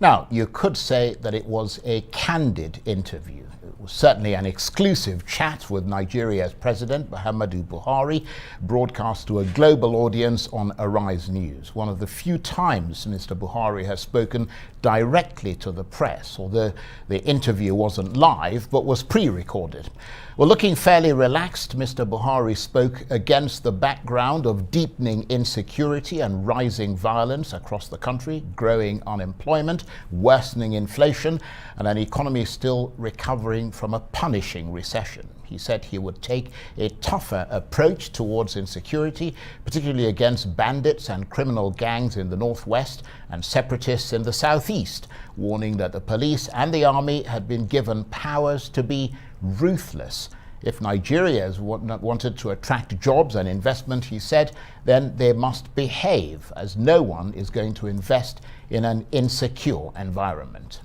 Now, you could say that it was a candid interview. It was certainly an exclusive chat with Nigeria's President, Muhammadu Buhari, broadcast to a global audience on Arise News. One of the few times Mr. Buhari has spoken directly to the press, although the interview wasn't live, but was pre-recorded. Well, looking fairly relaxed, Mr. Buhari spoke against the background of deepening insecurity and rising violence across the country, growing unemployment, worsening inflation, and an economy still recovering from a punishing recession. He said he would take a tougher approach towards insecurity, particularly against bandits and criminal gangs in the northwest and separatists in the southeast, warning that the police and the army had been given powers to be ruthless. If Nigerians wanted to attract jobs and investment, he said, then they must behave, as no one is going to invest in an insecure environment.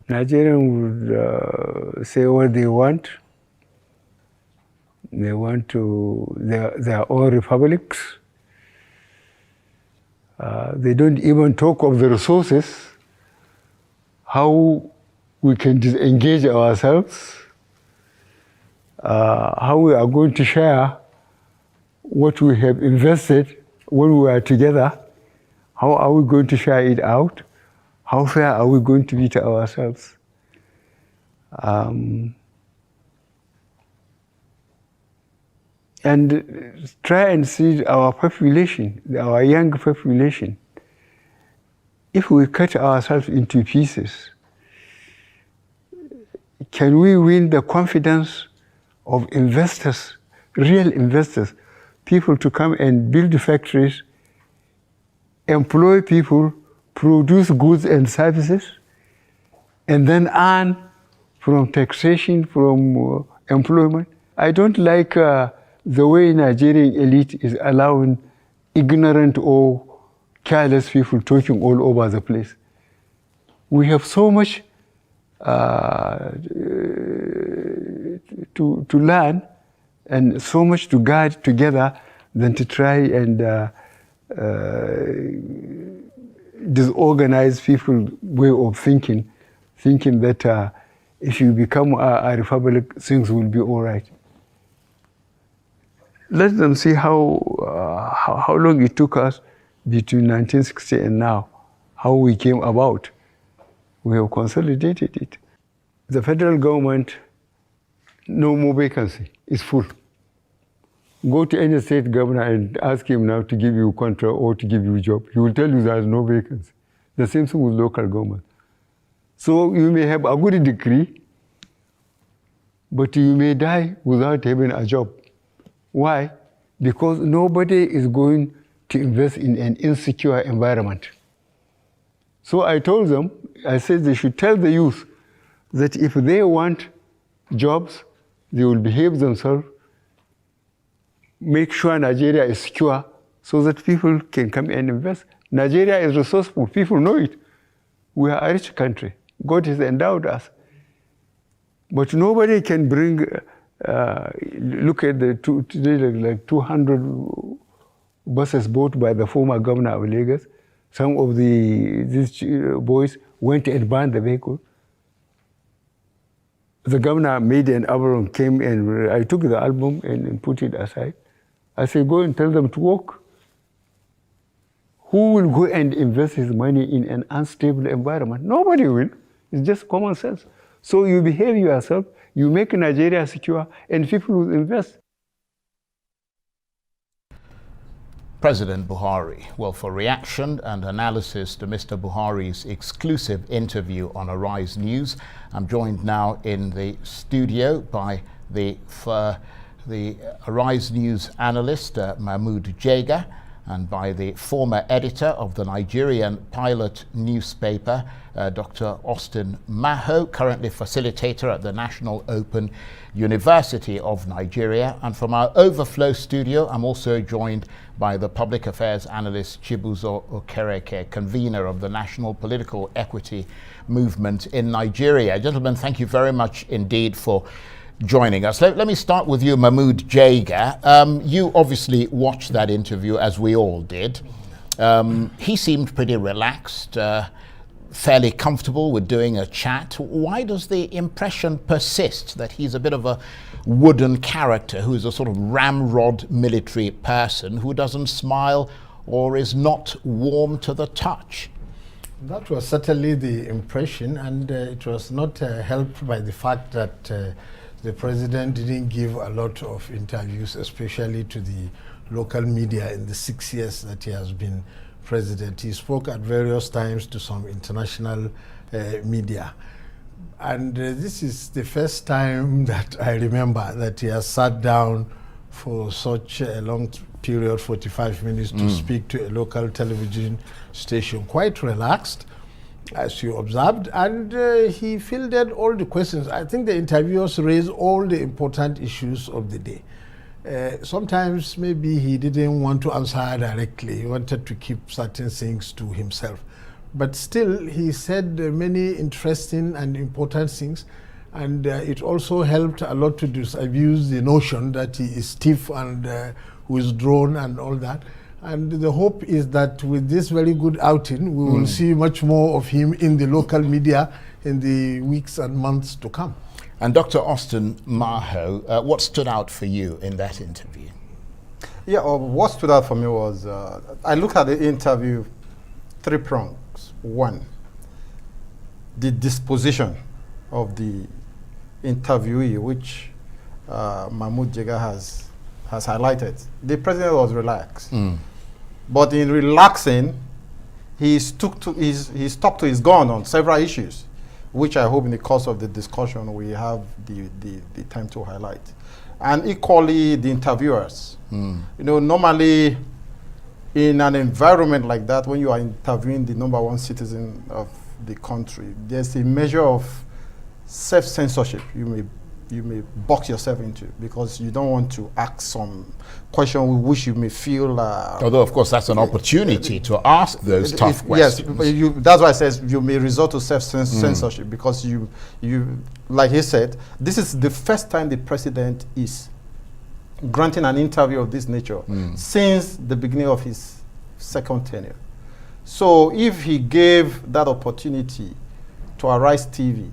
Nigerians would say what they want. They want to their own republics. They don't even talk of the resources, how we can disengage ourselves, how we are going to share what we have invested when we are together, how are we going to share it out, how fair are we going to be to ourselves. And try and see our population, our young population. If we cut ourselves into pieces, can we win the confidence of investors, real investors, people to come and build factories, employ people, produce goods and services, and then earn from taxation, from employment? I don't like the way Nigerian elite is allowing ignorant or careless people talking all over the place. We have so much to learn and so much to guard together than to try and disorganize people's way of thinking that if you become a republic, things will be all right. Let them see how long it took us between 1960 and now, how we came about. We have consolidated it. The federal government, no more vacancy, it's full. Go to any state governor and ask him now to give you contract or to give you a job. He will tell you there is no vacancy. The same thing with local government. So you may have a good degree, but you may die without having a job. Why? Because nobody is going to invest in an insecure environment. So I told them, I said they should tell the youth that if they want jobs, they will behave themselves, make sure Nigeria is secure so that people can come and invest. Nigeria is resourceful, people know it. We are a rich country. God has endowed us. But nobody can bring, look at the today, like 200 buses bought by the former governor of Lagos. Some of these boys went and burned the vehicle. The governor made an album, came and I took the album and put it aside. I said, go and tell them to walk. Who will go and invest his money in an unstable environment? Nobody will. It's just common sense. So you behave yourself, you make Nigeria secure, and people will invest. President Buhari. Well, for reaction and analysis to Mr. Buhari's exclusive interview on Arise News, I'm joined now in the studio by the Arise News analyst, Mahmud Jega, and by the former editor of the Nigerian Pilot newspaper, Dr. Austin Maho, currently facilitator at the National Open University of Nigeria. And from our Overflow studio, I'm also joined by the public affairs analyst Chibuzo Okereke, convener of the National Political Equity Movement in Nigeria. Gentlemen, thank you very much indeed for joining us. Let me start with you, Mahmud Jega. You obviously watched that interview, as we all did. He seemed pretty relaxed, fairly comfortable with doing a chat. Why does the impression persist that he's a bit of a wooden character who's a sort of ramrod military person who doesn't smile or is not warm to the touch? That was certainly the impression, and it was not helped by the fact that the president didn't give a lot of interviews, especially to the local media in the 6 years that he has been president. He spoke at various times to some international media. And this is the first time that I remember that he has sat down for such a long period, 45 minutes, to speak to a local television station, quite relaxed, as you observed, and he fielded all the questions. I think the interviewers raised all the important issues of the day. Sometimes maybe he didn't want to answer directly. He wanted to keep certain things to himself. But still, he said many interesting and important things, and it also helped a lot to disabuse the notion that he is stiff and withdrawn and all that. And the hope is that with this very good outing, we will see much more of him in the local media in the weeks and months to come. And Dr. Austin Maho, what stood out for you in that interview? Yeah, what stood out for me was, I looked at the interview 3 prongs. One, the disposition of the interviewee, which Mahmud Jega has highlighted. The president was relaxed. But in relaxing, he stuck to his gun on several issues, which I hope in the course of the discussion we have the time to highlight. And equally, the interviewers. You know, normally in an environment like that, when you are interviewing the #1 citizen of the country, there's a measure of self-censorship you may box yourself into, because you don't want to ask some question which you may feel... although, of course, that's an opportunity to ask those tough questions. Yes, that's why I says you may resort to self-censorship, because you, like he said, this is the first time the president is granting an interview of this nature since the beginning of his 2nd tenure. So if he gave that opportunity to Arise TV,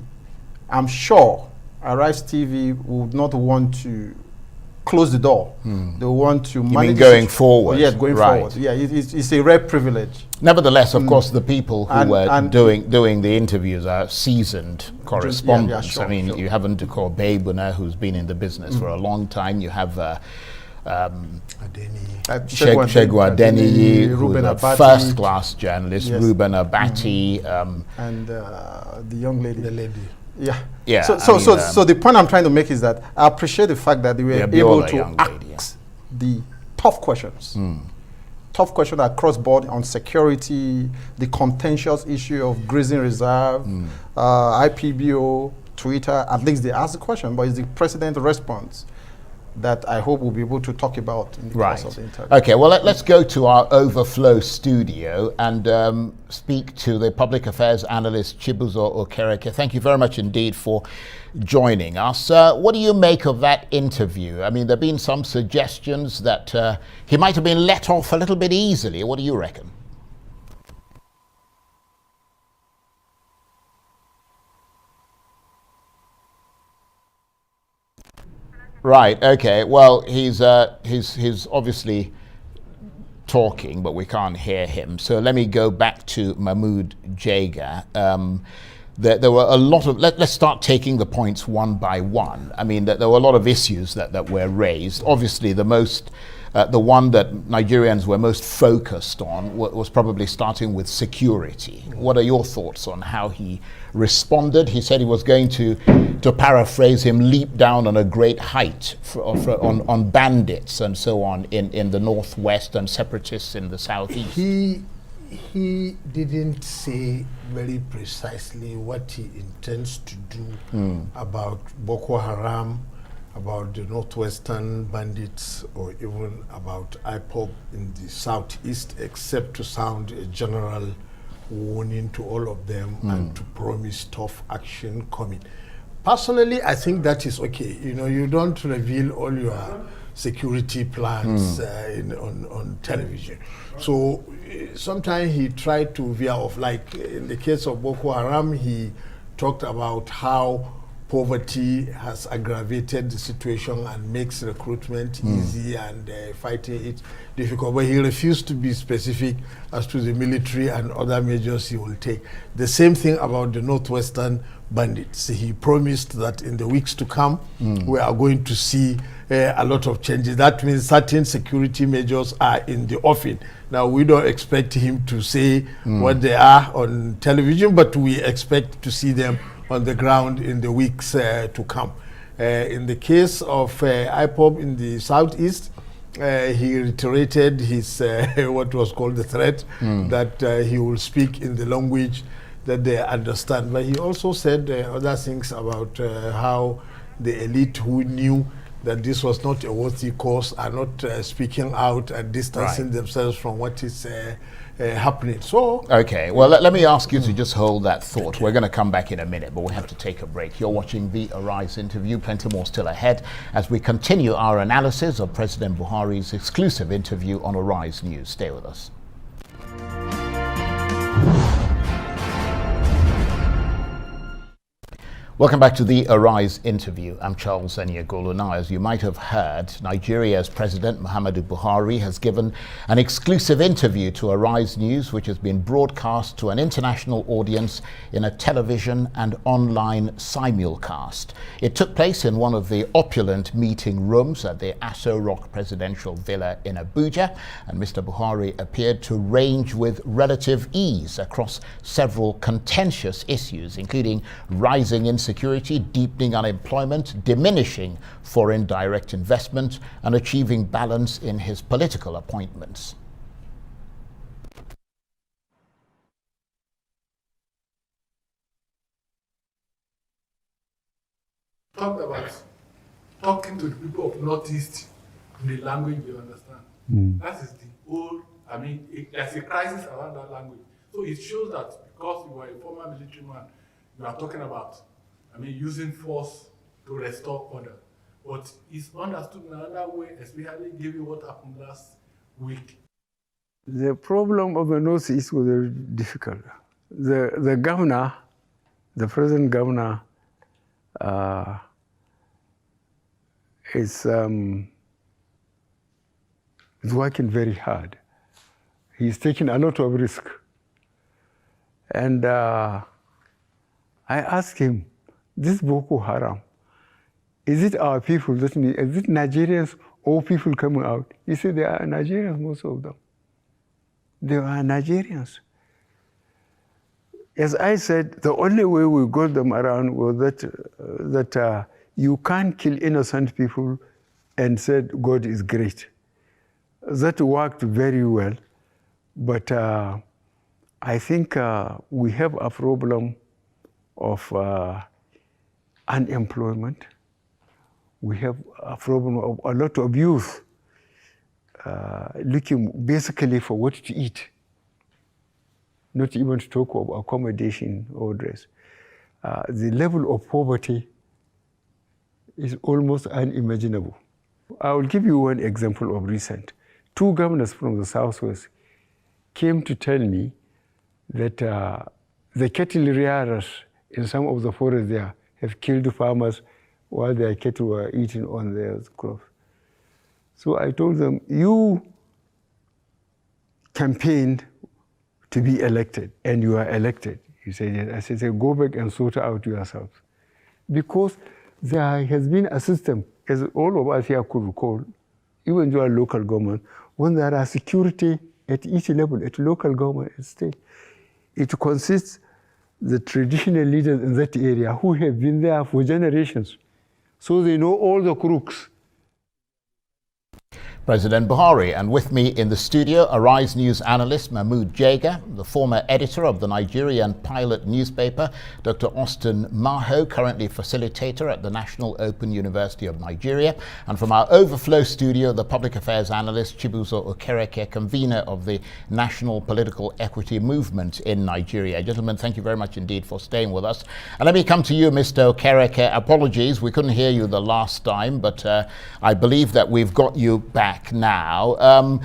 I'm sure Arise TV would not want to close the door. They want to manage. You mean going forward? Yeah, going forward. Yeah, it's a rare privilege. Nevertheless, of course, the people who were doing the interviews are seasoned correspondents. Yeah, sure, I mean, you have Ndukor Babuna, who's been in the business for a long time. You have Chegu Adeniyi, who's a first-class journalist, Ruben Abati, and the young lady. The lady. Yeah. Yeah. So the point I'm trying to make is that I appreciate the fact that they were able to ask the tough questions. Tough questions across board on security, the contentious issue of grazing reserve, IPBO, Twitter. At least they asked the question, but it's the president's response that I hope we'll be able to talk about in the course of the interview. Okay, well, let's go to our overflow studio and speak to the public affairs analyst Chibuzo Okereke. Thank you very much indeed for joining us. What do you make of that interview? I mean, there have been some suggestions that he might have been let off a little bit easily. What do you reckon? Right. Okay. Well, he's obviously talking, but we can't hear him. So let me go back to Mahmud Jega. There were a lot of. Let's start taking the points one by one. I mean, there were a lot of issues that were raised. Obviously, the one that Nigerians were most focused on was probably starting with security. What are your thoughts on how he responded? He said he was going to paraphrase him, leap down on a great height on bandits and so on in the northwest and separatists in the southeast. He didn't say very precisely what he intends to do about Boko Haram, about the northwestern bandits, or even about IPOB in the southeast, except to sound a general warning to all of them and to promise tough action coming. Personally, I think that is okay. You know, you don't reveal all your security plans on television. So sometimes he tried to veer off, like in the case of Boko Haram, he talked about how poverty has aggravated the situation and makes recruitment easy and fighting it difficult. But he refused to be specific as to the military and other measures he will take. The same thing about the Northwestern bandits. He promised that in the weeks to come, we are going to see a lot of changes. That means certain security measures are in the offing. Now, we don't expect him to say what they are on television, but we expect to see them on the ground in the weeks to come. In the case of IPOB in the southeast, he reiterated his what was called the threat that he will speak in the language that they understand. But he also said other things about how the elite who knew that this was not a worthy cause are not speaking out and distancing themselves from what is happening. So okay, well, let me ask you to just hold that thought. We're going to come back in a minute, but we have to take a break. You're watching the Arise interview. Plenty more still ahead as we continue our analysis of President Buhari's exclusive interview on Arise News. Stay with us. Welcome back to the Arise interview. I'm Charles Eniagolo. Now, as you might have heard, Nigeria's President Muhammadu Buhari has given an exclusive interview to Arise News, which has been broadcast to an international audience in a television and online simulcast. It took place in one of the opulent meeting rooms at the Aso Rock Presidential Villa in Abuja, and Mr. Buhari appeared to range with relative ease across several contentious issues, including rising insecurity, deepening unemployment, diminishing foreign direct investment, and achieving balance in his political appointments. Talked about talking to the people of Northeast in the language they understand. That is the whole, there's a crisis around that language. So it shows that because you are a former military man, you are talking about using force to restore order. But it's understood in another way, especially given what happened last week. The problem of the Northeast was very difficult. The governor, the present governor, is working very hard. He's taking a lot of risk. And I asked him, this Boko Haram, is it our people that need, is it Nigerians or people coming out? He said they are Nigerians, most of them. They are Nigerians. As I said, the only way we got them around was that you can't kill innocent people and said God is great. That worked very well, but I think we have a problem of unemployment. We have a problem of a lot of youth looking basically for what to eat, not even to talk of accommodation or dress. The level of poverty is almost unimaginable. I will give you one example of recent. Two governors from the Southwest came to tell me that the cattle rearers in some of the forests there have killed farmers while their cattle were eating on their crops. So I told them, you campaigned to be elected, and you are elected. He said, yes. I said, go back and sort out yourselves. Because there has been a system, as all of us here could recall, even your local government, when there are security at each level, at local government, at state, it consists the traditional leaders in that area who have been there for generations. So they know all the crooks. President Buhari. And with me in the studio, Arise News analyst Mahmud Jega, the former editor of the Nigerian Pilot newspaper, Dr. Austin Maho, currently facilitator at the National Open University of Nigeria, and from our Overflow studio, the public affairs analyst Chibuzo Okereke, convener of the National Political Equity Movement in Nigeria. Gentlemen, thank you very much indeed for staying with us. And let me come to you, Mr. Okereke. Apologies, we couldn't hear you the last time, but I believe that we've got you back now.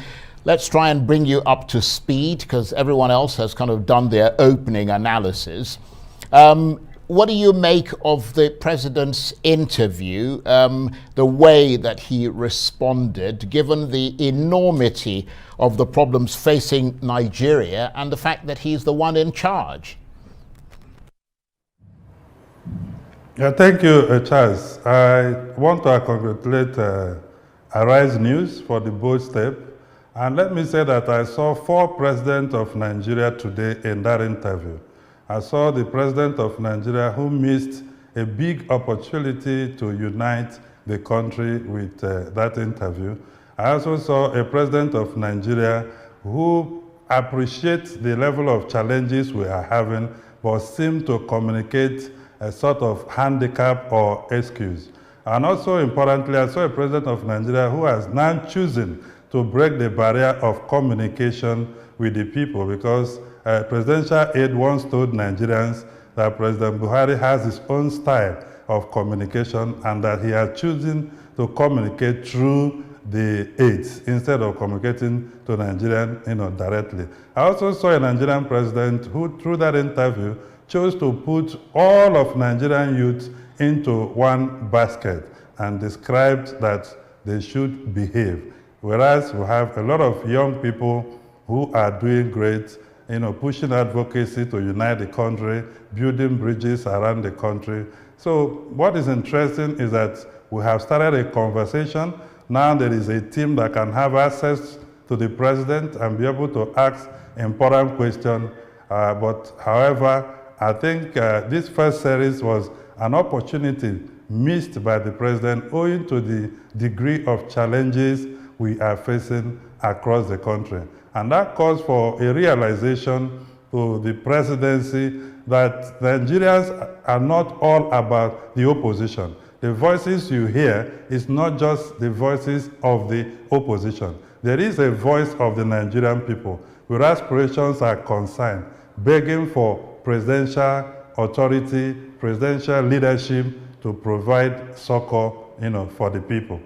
Let's try and bring you up to speed because everyone else has kind of done their opening analysis. What do you make of the president's interview, the way that he responded, given the enormity of the problems facing Nigeria and the fact that he's the one in charge? Yeah, thank you, Charles. I want to congratulate Arise News for the bold step. And let me say that I saw 4 presidents of Nigeria today in that interview. I saw the president of Nigeria who missed a big opportunity to unite the country with that interview. I also saw a president of Nigeria who appreciates the level of challenges we are having, but seemed to communicate a sort of handicap or excuse. And also importantly, I saw a president of Nigeria who has now chosen to break the barrier of communication with the people, because presidential aide once told Nigerians that President Buhari has his own style of communication and that he has chosen to communicate through the aides instead of communicating to Nigerians directly. I also saw a Nigerian president who, through that interview, chose to put all of Nigerian youth into one basket and described that they should behave. Whereas we have a lot of young people who are doing great, pushing advocacy to unite the country, building bridges around the country. So what is interesting is that we have started a conversation. Now there is a team that can have access to the president and be able to ask important questions. But however, I think this first series was an opportunity missed by the president owing to the degree of challenges we are facing across the country. And that calls for a realization to the presidency that Nigerians are not all about the opposition. The voices you hear is not just the voices of the opposition. There is a voice of the Nigerian people whose aspirations are concerned, begging for presidential authority, presidential leadership to provide succor, for the people.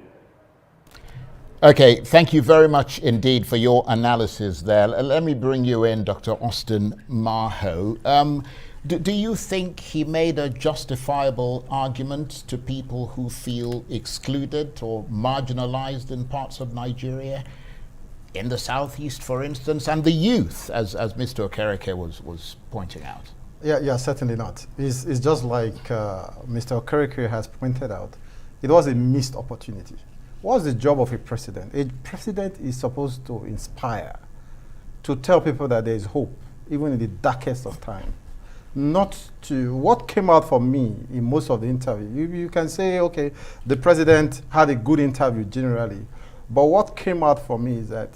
Okay, thank you very much indeed for your analysis there. Let me bring you in, Dr. Austin Maho. Do you think he made a justifiable argument to people who feel excluded or marginalized in parts of Nigeria, in the southeast, for instance, and the youth, as Mr. Okereke was pointing out? Yeah, certainly not. It's just like Mr. Okereke has pointed out. It was a missed opportunity. What's the job of a president? A president is supposed to inspire, to tell people that there is hope, even in the darkest of time. Not to, what came out for me in most of the interview, you can say, okay, the president had a good interview generally, but what came out for me is that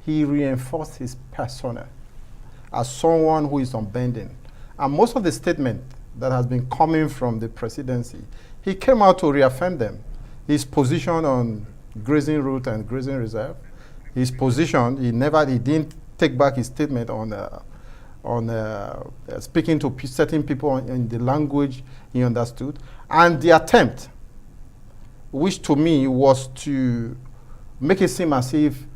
he reinforced his persona as someone who is unbending. And most of the statement that has been coming from the presidency, he came out to reaffirm them. His position on grazing route and grazing reserve, his position, he didn't take back his statement on speaking to certain people in the language he understood. And the attempt, which to me was to make it seem as if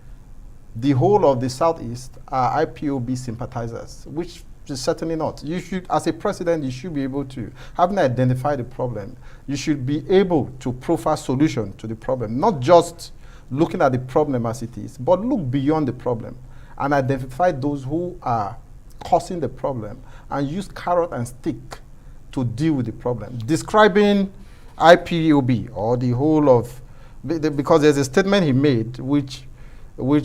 the whole of the Southeast are IPOB sympathizers, which is certainly not. You should, as a president, you should be able to, having identified the problem, you should be able to profile solution to the problem, not just looking at the problem as it is, but look beyond the problem and identify those who are causing the problem and use carrot and stick to deal with the problem. Describing IPOB or the whole of, because there's a statement he made which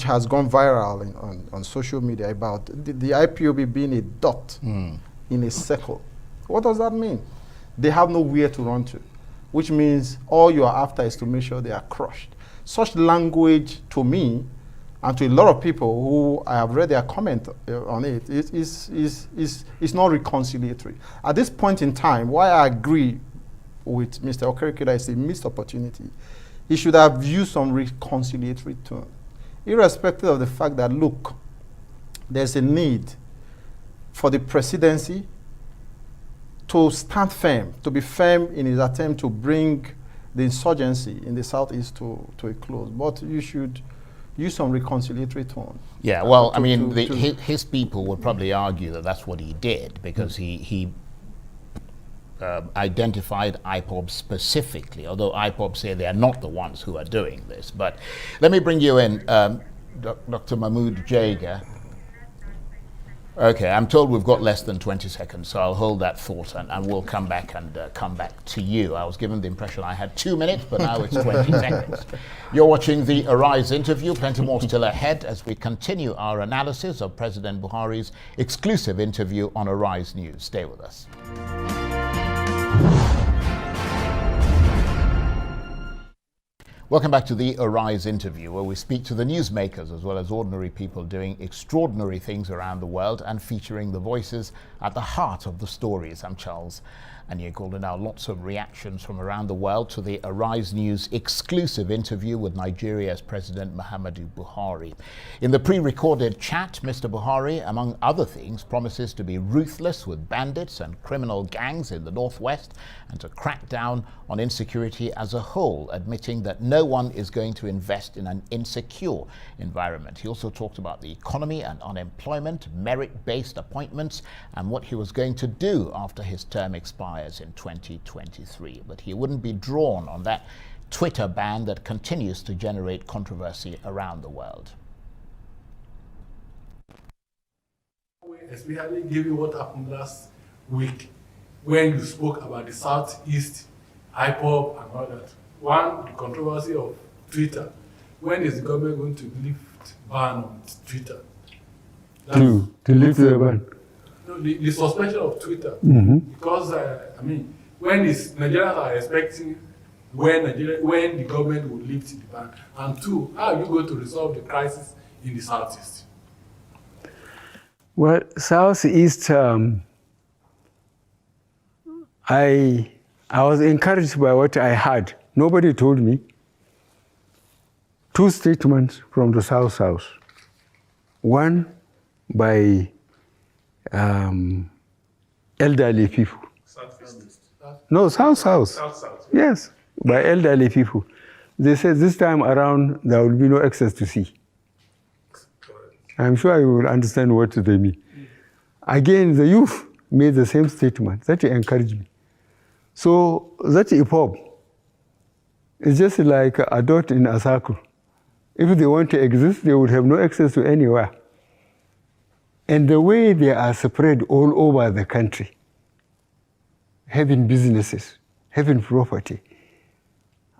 has gone viral on social media about the IPOB being a dot in a circle. What does that mean? They have nowhere to run to, which means all you are after is to make sure they are crushed. such language to me and to a lot of people who I have read their comment on it is not reconciliatory. At this point in time, why I agree with Mr. Okereke that it's a missed opportunity, he should have used some reconciliatory tone, irrespective of the fact that, look, there's a need for the presidency to stand firm, to be firm in his attempt to bring the insurgency in the southeast to a close. But you should use some reconciliatory tone. Yeah, well, I mean, his people would probably argue that that's what he did, because he identified IPOB specifically, although IPOB say they are not the ones who are doing this. But let me bring you in, Dr. Mahmud Jega. Okay, I'm told we've got less than 20 seconds, so I'll hold that thought and we'll come back to you. I was given the impression I had 2 minutes, but now it's 20 seconds. You're watching the Arise interview. Plenty more still ahead as we continue our analysis of President Buhari's exclusive interview on Arise News. Stay with us. Welcome back to the Arise interview, where we speak to the newsmakers as well as ordinary people doing extraordinary things around the world and featuring the voices at the heart of the stories. I'm Charles Aniegolda. Now, lots of reactions from around the world to the Arise News exclusive interview with Nigeria's President Muhammadu Buhari. In the pre-recorded chat, Mr. Buhari, among other things, promises to be ruthless with bandits and criminal gangs in the northwest and to crack down on insecurity as a whole, admitting that no one is going to invest in an insecure environment. He also talked about the economy and unemployment, merit-based appointments, and what he was going to do after his term expires in 2023. But he wouldn't be drawn on that Twitter ban that continues to generate controversy around the world. Especially given what happened last week when you spoke about the Southeast, IPOB and all that. One, the controversy of Twitter. When is the government going to lift ban on Twitter? To lift the ban? No, the suspension of Twitter. Mm-hmm. Because, I mean, when is Nigerians are expecting when the government will lift the ban? And two, how are you going to resolve the crisis in the Southeast? Well, Southeast, I was encouraged by what I heard. Nobody told me. 2 statements from the South. One by elderly people. Southeast. No, South. South. Yes, by elderly people. They said this time around there will be no access to sea. I'm sure you will understand what they mean. Again, the youth made the same statement. That encouraged me. So that IPOB is just like a dot in a circle. If they want to exist, they would have no access to anywhere. And the way they are spread all over the country, having businesses, having property,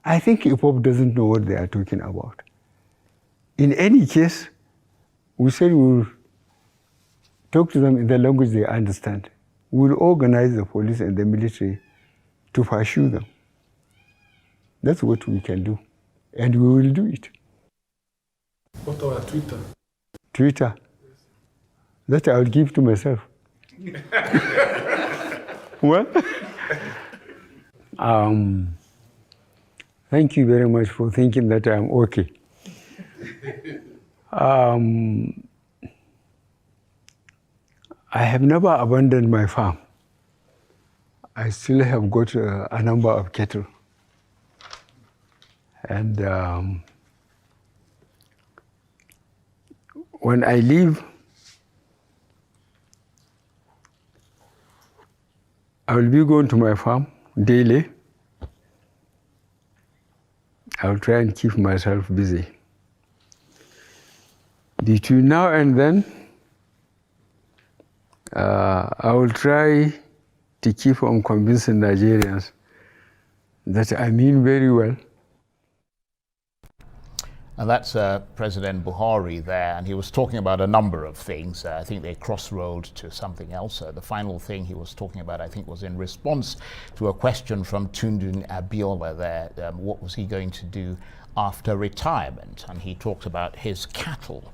I think IPOB doesn't know what they are talking about. In any case, we said we'll talk to them in the language they understand. We'll organize the police and the military to pursue them. That's what we can do. And we will do it. What about Twitter? Twitter? That I will give to myself. What? Thank you very much for thinking that I'm okay. I have never abandoned my farm. I still have got a number of cattle. And when I leave, I will be going to my farm daily. I will try and keep myself busy. Between now and then, I will try to keep on convincing Nigerians that I mean very well. And that's President Buhari there, and he was talking about a number of things. I think they crossroad to something else. The final thing he was talking about, I think, was in response to a question from Tundun Abiola there. What was he going to do after retirement, and he talks about his cattle.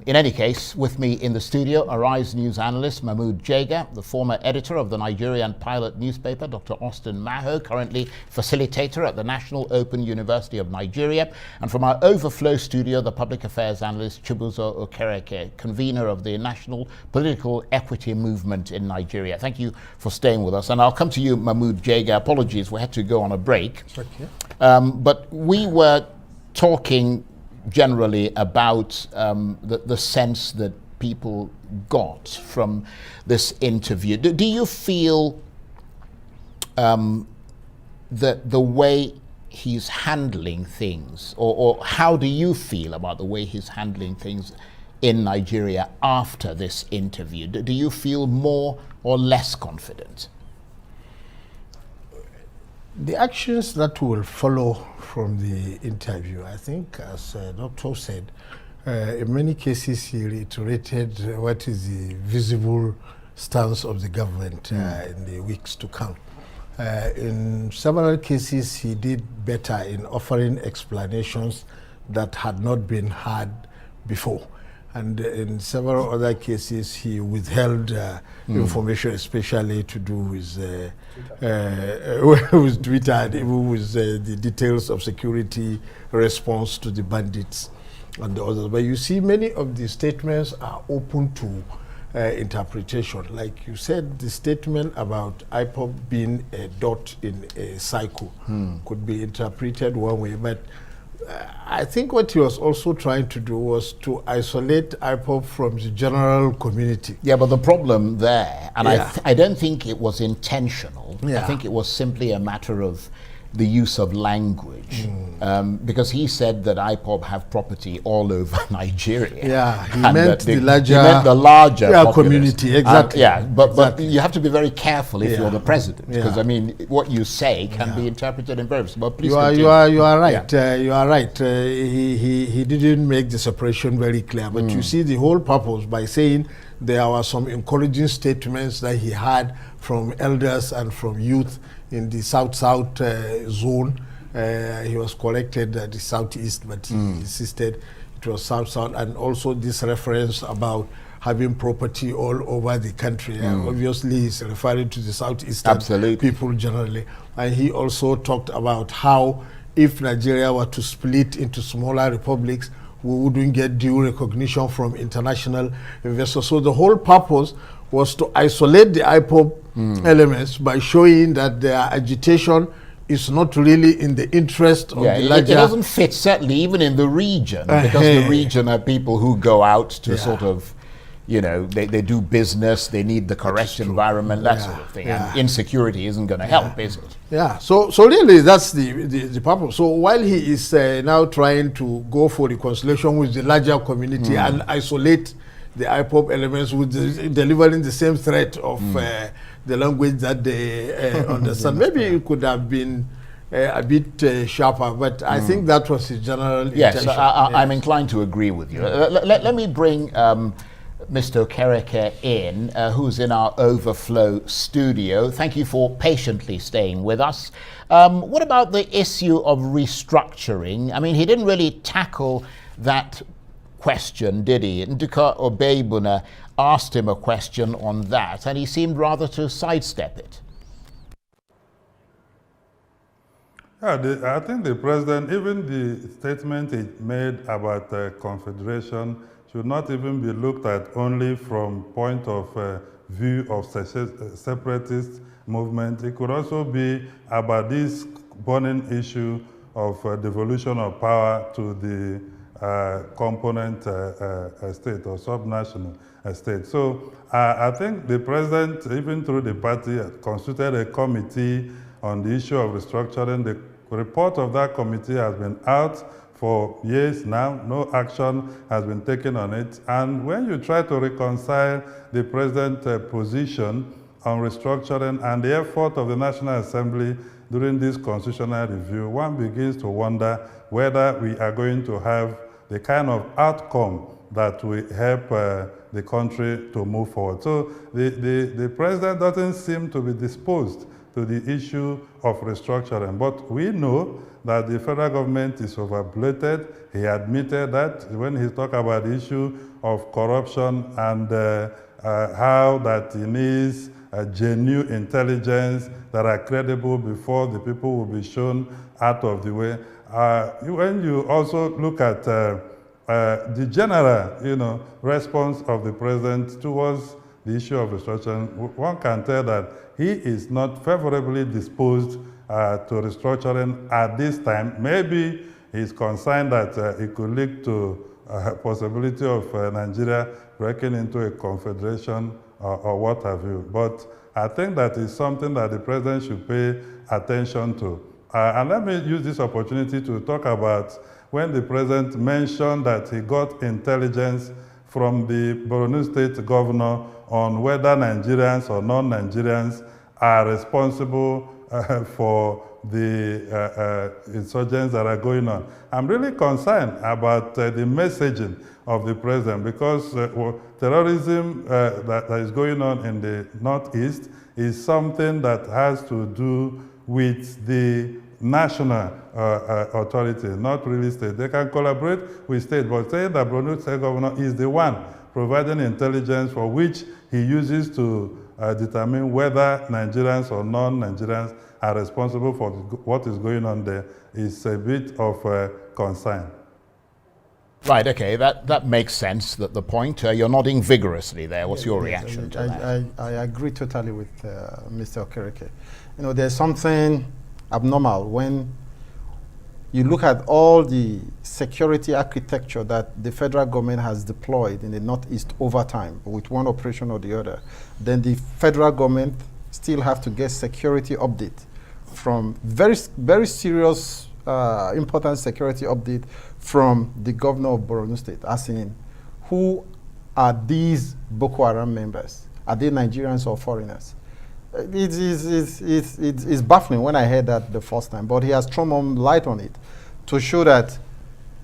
In any case, with me in the studio, Arise News analyst Mahmud Jega, the former editor of the Nigerian Pilot newspaper, Dr. Austin Maho, currently facilitator at the National Open University of Nigeria, and from our Overflow studio, the public affairs analyst Chibuzo Okereke, convener of the National Political Equity Movement in Nigeria. Thank you for staying with us. And I'll come to you, Mahmud Jega. Apologies, we had to go on a break. Okay. But we were talking generally about the sense that people got from this interview. Do you feel that the way he's handling things, or how do you feel about the way he's handling things in Nigeria after this interview? Do you feel more or less confident? The actions that will follow from the interview, I think, as Dr. said, in many cases he reiterated what is the visible stance of the government in the weeks to come. In several cases he did better in offering explanations that had not been heard before. And in several other cases, he withheld information, especially to do with Twitter and even with the details of security response to the bandits and the others. But you see, many of the statements are open to interpretation. Like you said, the statement about IPOB being a dot in a cycle could be interpreted one way, but I think what he was also trying to do was to isolate IPOB from the general community. Yeah, but the problem there, and I don't think it was intentional. Yeah. I think it was simply a matter of the use of language, because he said that IPOB have property all over Nigeria. Yeah, he and meant that the larger populace. community, exactly. But you have to be very careful if you're the president, because Yeah. I mean, what you say can be interpreted in various. But please You are right. Yeah. You are right. He didn't make the separation very clear, but you see the whole purpose by saying there were some encouraging statements that he had from elders and from youth in the south zone. He was corrected at the southeast, but he insisted it was south, and also this reference about having property all over the country. Obviously, he's referring to the southeastern people generally. And he also talked about how if Nigeria were to split into smaller republics, we wouldn't get due recognition from international investors. So the whole purpose was to isolate the IPOB elements by showing that their agitation is not really in the interest of the larger... It doesn't fit, certainly, even in the region, because the region are people who go out to sort of, you know, they do business, they need the correct environment, that sort of thing. And insecurity isn't going to help, is it? Yeah, so really that's the purpose. So while he is now trying to go for reconciliation with the larger community and isolate the IPOB elements with delivering the same threat of the language that they understand. Maybe it could have been a bit sharper, but I think that was his general intention. Yes, I'm inclined to agree with you. Let me bring Mr. Okereke in, who's in our Overflow studio. Thank you for patiently staying with us. What about the issue of restructuring? I mean, he didn't really tackle that question, did he? Nduka Obeibuna asked him a question on that, and he seemed rather to sidestep it. Yeah, I think the president, even the statement he made about confederation should not even be looked at only from point of view of separatist movement. It could also be about this burning issue of devolution of power to the component state or subnational state. So I think the president, even through the party, constituted a committee on the issue of restructuring. The report of that committee has been out for years now. No action has been taken on it. And when you try to reconcile the president's position on restructuring and the effort of the National Assembly during this constitutional review, one begins to wonder whether we are going to have the kind of outcome that will help the country to move forward. So the president doesn't seem to be disposed to the issue of restructuring, but we know that the federal government is overbloated. He admitted that when he talked about the issue of corruption and how that he needs genuine intelligence that are credible before the people will be shown out of the way. When you also look at the general, response of the president towards the issue of restructuring, one can tell that he is not favorably disposed to restructuring at this time. Maybe he's concerned that it could lead to a possibility of Nigeria breaking into a confederation or what have you. But I think that is something that the president should pay attention to. And let me use this opportunity to talk about when the president mentioned that he got intelligence from the Borno State governor on whether Nigerians or non-Nigerians are responsible for the insurgents that are going on. I'm really concerned about the messaging of the president because terrorism that is going on in the Northeast is something that has to do with the national authority, not really state. They can collaborate with state, but saying that Borno State governor is the one providing intelligence for which he uses to determine whether Nigerians or non-Nigerians are responsible for what is going on there is a bit of a concern. Right, okay, that makes sense, that the point. You're nodding vigorously there. What's your reaction to that? I agree totally with Mr. Okereke. There's something abnormal when you look at all the security architecture that the federal government has deployed in the Northeast over time with one operation or the other. Then the federal government still have to get security update from very, very serious, important security update from the governor of Borno State, as in, who are these Boko Haram members? Are they Nigerians or foreigners? It's baffling when I heard that the first time, but he has thrown more light on it to show that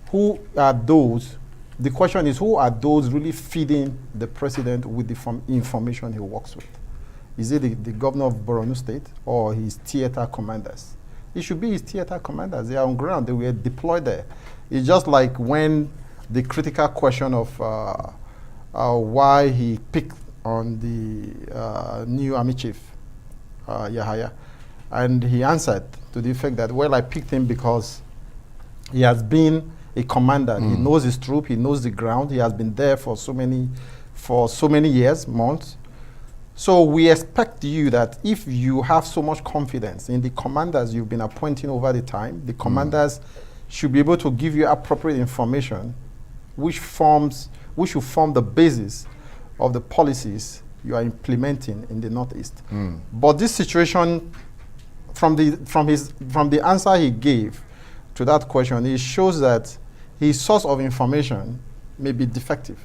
who are those, the question is, who are those really feeding the president with the information he works with? Is it the governor of Borno State or his theater commanders? It should be his theater commanders. They are on ground. They were deployed there. It's just like when the critical question of why he picked on the new army chief, Yahaya, and he answered to the effect that, well, I picked him because he has been a commander. He knows his troop. He knows the ground. He has been there for so many years, months. So we expect you that if you have so much confidence in the commanders you've been appointing over the time, the commanders should be able to give you appropriate information which should form the basis of the policies you are implementing in the Northeast. But this situation, from the answer he gave to that question, it shows that his source of information may be defective.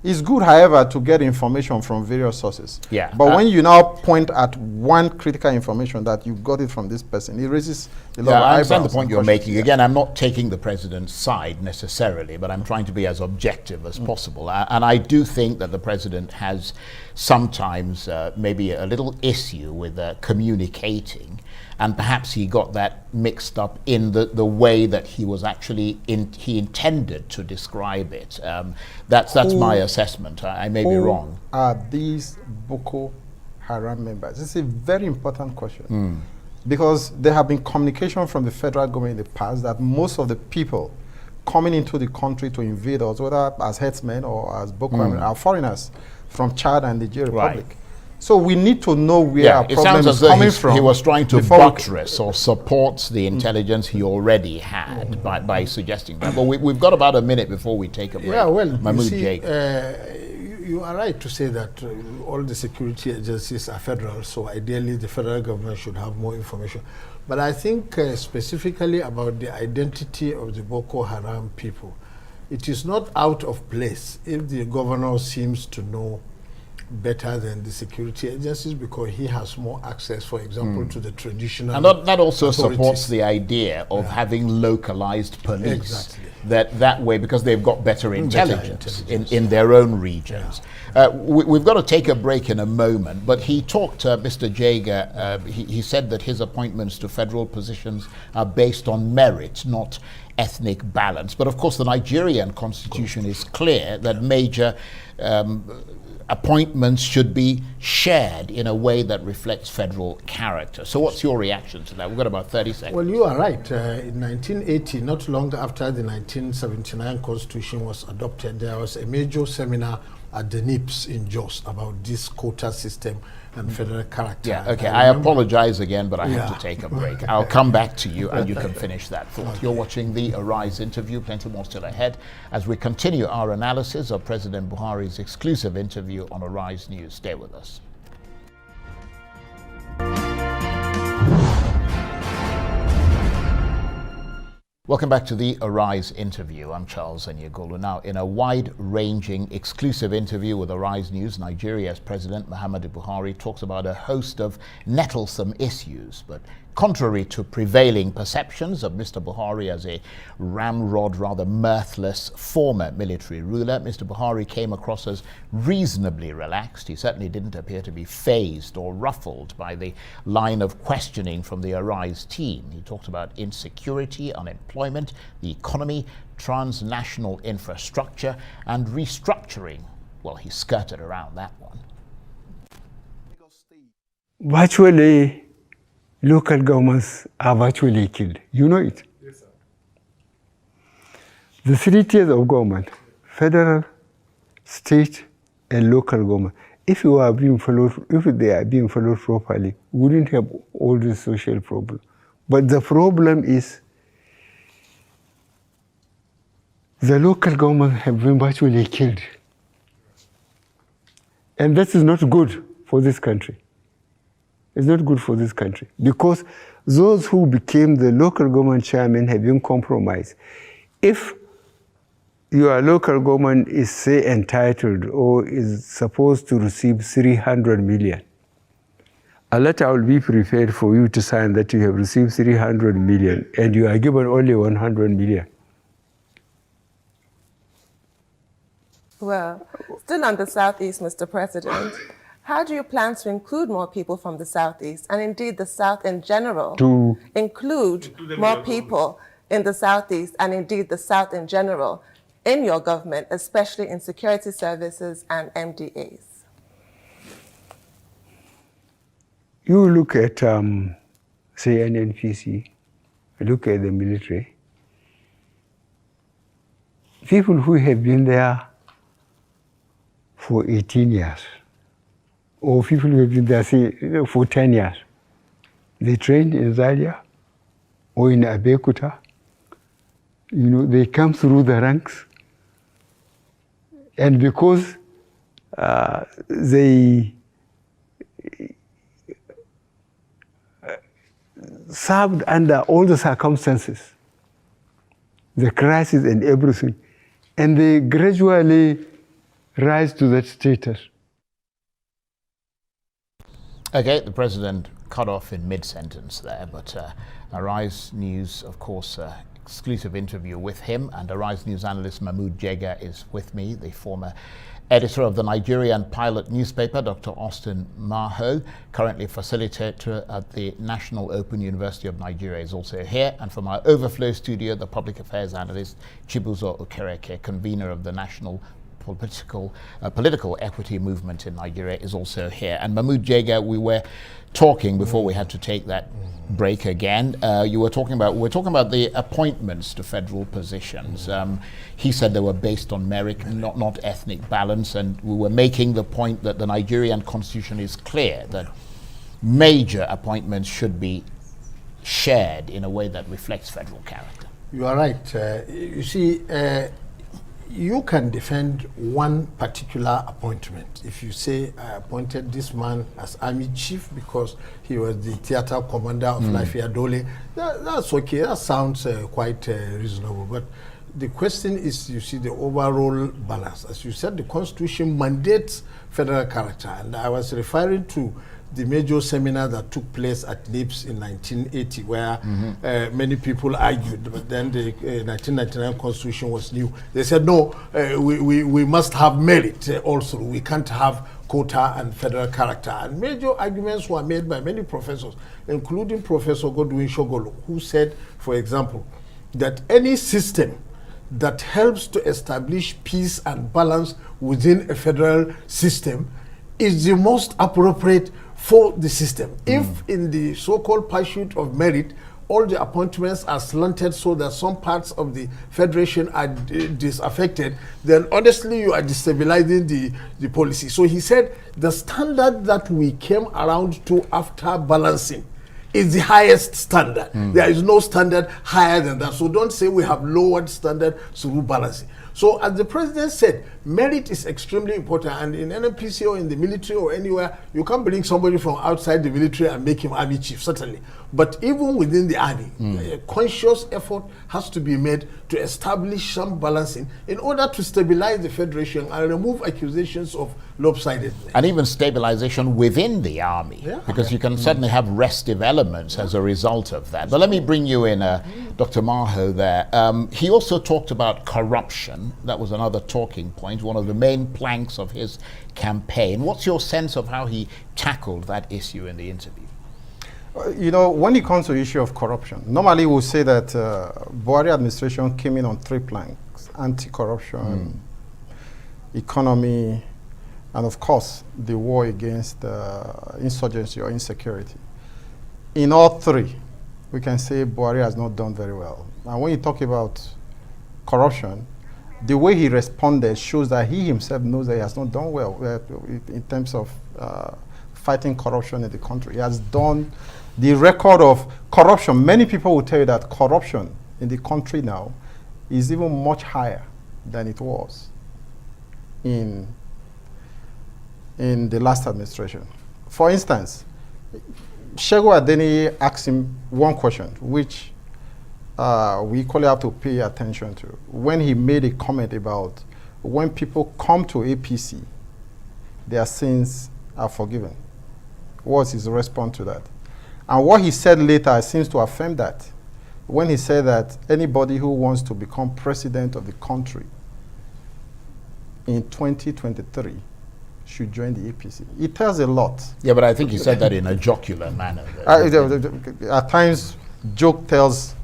It's good, however, to get information from various sources. Yeah. But when you now point at one critical information that you got it from this person, it raises a lot of eyebrows. I understand the point you're making. Again, I'm not taking the president's side necessarily, but I'm trying to be as objective as possible. And I do think that the president has sometimes maybe a little issue with communicating. And perhaps he got that mixed up in the way that he was actually he intended to describe it. That's my assessment. I may be wrong. Who are these Boko Haram members? It's a very important question because there have been communication from the federal government in the past that most of the people coming into the country to invade us, whether as headsmen or as Boko Haram, are foreigners from Chad and the Niger Republic. Right. So we need to know where our problem is coming from. He was trying to buttress or support the intelligence he already had by suggesting that. But we've got about a minute before we take a break. Yeah, well, Mahmud, you see, Jega. you are right to say that all the security agencies are federal, so ideally the federal government should have more information. But I think specifically about the identity of the Boko Haram people, it is not out of place if the governor seems to know better than the security agencies because he has more access, for example, to the traditional And that also authorities. supports the idea of having localized police. Exactly. That way, because they've got better intelligence in their own regions. We've got to take a break in a moment, but he talked, Mr. Jega, he said that his appointments to federal positions are based on merit, not ethnic balance. But of course, the Nigerian constitution is clear that major appointments should be shared in a way that reflects federal character. So what's your reaction to that? We've got about 30 seconds. Well, you are right. In 1980, not long after the 1979 Constitution was adopted, there was a major seminar at the NIPS in Jos about this quota system and federal character. Yeah, okay. I apologize again, but I have to take a break. I'll come back to you and you can finish that thought. Okay. You're watching the Arise interview. Plenty more still ahead as we continue our analysis of President Buhari's exclusive interview on Arise News. Stay with us. Welcome back to the Arise interview. I'm Charles Enyegolu. Now, in a wide-ranging exclusive interview with Arise News, Nigeria's President Muhammadu Buhari talks about a host of nettlesome issues. But contrary to prevailing perceptions of Mr. Buhari as a ramrod, rather mirthless former military ruler, Mr. Buhari came across as reasonably relaxed. He certainly didn't appear to be fazed or ruffled by the line of questioning from the Arise team. He talked about insecurity, unemployment, the economy, transnational infrastructure, and restructuring. Well, he skirted around that one. Virtually, local governments are virtually killed. You know it. Yes, sir. The 3 tiers of government, federal, state, and local government, if they are being followed properly, we wouldn't have all these social problems. But the problem is the local government have been virtually killed. And that is not good for this country. It's not good for this country because those who became the local government chairman have been compromised. If your local government is, say, entitled or is supposed to receive 300 million, a letter will be prepared for you to sign that you have received 300 million and you are given only 100 million. Well, still on the Southeast, Mr. President, how do you plan to include more people from the Southeast, and indeed the South in general, To include more people in the Southeast, and indeed the South in general, in your government, especially in security services and MDAs? you look at, say, NNPC, look at the military, people who have been there for 18 years, or people who have been there, say, for 10 years. They trained in Zaria or in Abeokuta. They come through the ranks. And because they served under all the circumstances, the crisis and everything, and they gradually rise to that status. Okay, the president cut off in mid-sentence there, but Arise News, of course, exclusive interview with him, and Arise News analyst Mahmud Jega is with me, the former editor of the Nigerian Pilot newspaper, Dr. Austin Maho, currently facilitator at the National Open University of Nigeria, is also here, and from our Overflow studio, the public affairs analyst Chibuzo Okereke, convener of the National Political Equity Movement in Nigeria, is also here. And Mahmud Jega, we were talking before we had to take that break again. We were talking about the appointments to federal positions. He said they were based on merit, not ethnic balance, and we were making the point that the Nigerian constitution is clear that major appointments should be shared in a way that reflects federal character. You are right. You see, you can defend one particular appointment. If you say, I appointed this man as army chief because he was the theater commander of Lafayette Dole, that's okay. That sounds quite reasonable. But the question is, you see, the overall balance. As you said, the Constitution mandates federal character, and I was referring to the major seminar that took place at NIPS in 1980, where many people argued, but then the 1999 Constitution was new. They said, no, we must have merit also. We can't have quota and federal character. And major arguments were made by many professors, including Professor Godwin Shogolo, who said, for example, that any system that helps to establish peace and balance within a federal system is the most appropriate for the system. If in the so-called pursuit of merit, all the appointments are slanted so that some parts of the federation are disaffected, then honestly you are destabilizing the policy. So he said the standard that we came around to after balancing is the highest standard. There is no standard higher than that. So don't say we have lowered standard through balancing. So as the president said, merit is extremely important, and in NNPC or in the military or anywhere, you can't bring somebody from outside the military and make him army chief, certainly. But even within the army, a conscious effort has to be made to establish some balancing in order to stabilize the federation and remove accusations of lopsidedness. And even stabilization within the army, because you can certainly have restive elements as a result of that. But let me bring you in, Dr. Maho there. He also talked about corruption. That was another talking point, one of the main planks of his campaign. What's your sense of how he tackled that issue in the interview? You know, when it comes to the issue of corruption, normally we'll say that Buhari administration came in on 3 planks: anti-corruption, economy, and of course, the war against insurgency or insecurity. In all 3, we can say Buhari has not done very well. And when you talk about corruption, the way he responded shows that he himself knows that he has not done well in terms of fighting corruption in the country. He has done the record of corruption. Many people will tell you that corruption in the country now is even much higher than it was in the last administration. For instance, Shego Adeni asked him one question, which we equally have to pay attention to, when he made a comment about when people come to APC, their sins are forgiven. What was his response to that? And what he said later seems to affirm that, when he said that anybody who wants to become president of the country in 2023 should join the APC. It tells a lot. Yeah, but I think he said that in a jocular manner. At times, joke tells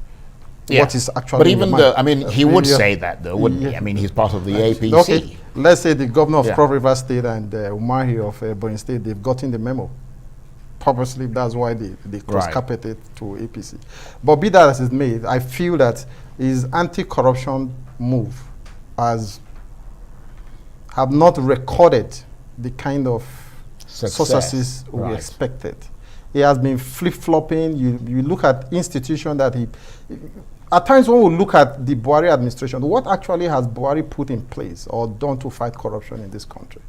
what is actually. But even though, I mean, he would say that though, wouldn't he? I mean, he's part of the APC. Okay. Let's say the governor of Cross River State and Umahi of Ebonyi State, they've gotten the memo. Purposely, that's why they cross-carpeted to APC. But be that as it may, I feel that his anti-corruption move have not recorded the kind of successes we expected. He has been flip-flopping. You look at institutions that he... At times when we look at the Buhari administration, what actually has Buhari put in place or done to fight corruption in this country?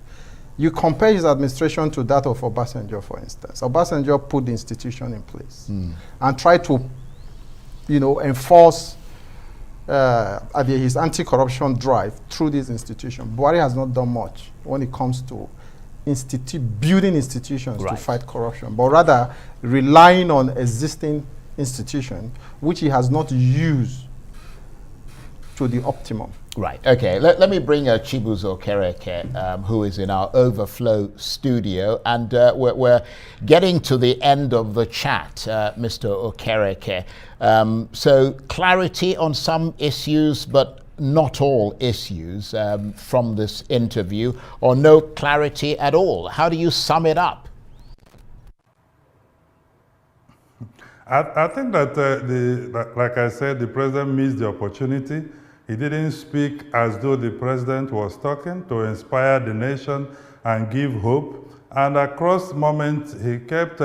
You compare his administration to that of Obasanjo, for instance. Obasanjo put the institution in place and tried to, enforce his anti-corruption drive through this institution. Buhari has not done much when it comes to building institutions to fight corruption, but rather relying on existing institutions, which he has not used to the optimum. Right, okay. Let me bring Chibuzo Okereke, who is in our Overflow studio, and we're getting to the end of the chat, Mr. Okereke. So clarity on some issues, but not all issues from this interview, or no clarity at all. How do you sum it up? I think that, like I said, the president missed the opportunity. He didn't speak as though the president was talking to inspire the nation and give hope. And across moments, he kept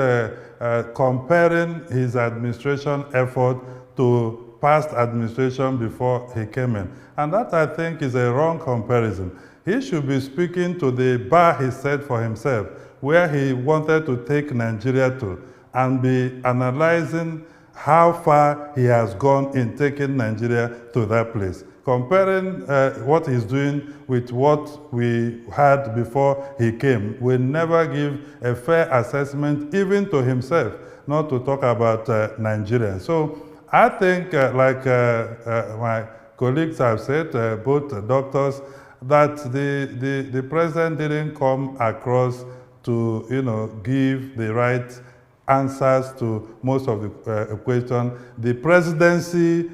comparing his administration effort to past administration before he came in. And that, I think, is a wrong comparison. He should be speaking to the bar he set for himself, where he wanted to take Nigeria to, and be analyzing how far he has gone in taking Nigeria to that place. comparing what he's doing with what we had before he came, will never give a fair assessment even to himself, not to talk about Nigeria. So I think, like my colleagues have said, both doctors, that the president didn't come across to, give the right answers to most of the questions. The presidency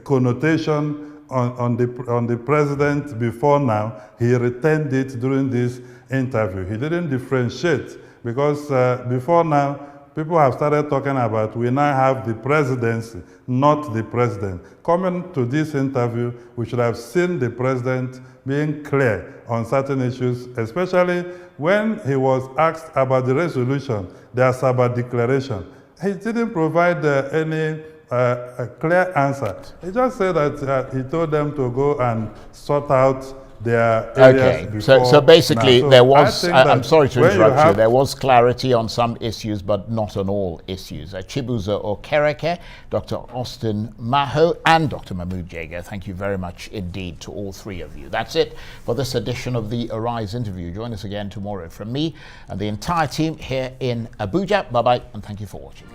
connotation on the president before now, he retained it during this interview. He didn't differentiate because before now, people have started talking about we now have the presidency, not the president. Coming to this interview, we should have seen the president being clear on certain issues, especially when he was asked about the resolution, the Asaba declaration. He didn't provide any clear answer. He just said that he told them to go and sort out their areas before. So basically, now. there was, I'm sorry to interrupt you, you, there was clarity on some issues, but not on all issues. Chibuzo Okereke, Dr. Austin Maho, and Dr. Mahmud Jega, thank you very much indeed to all three of you. That's it for this edition of the Arise interview. Join us again tomorrow from me and the entire team here in Abuja. Bye-bye, and thank you for watching.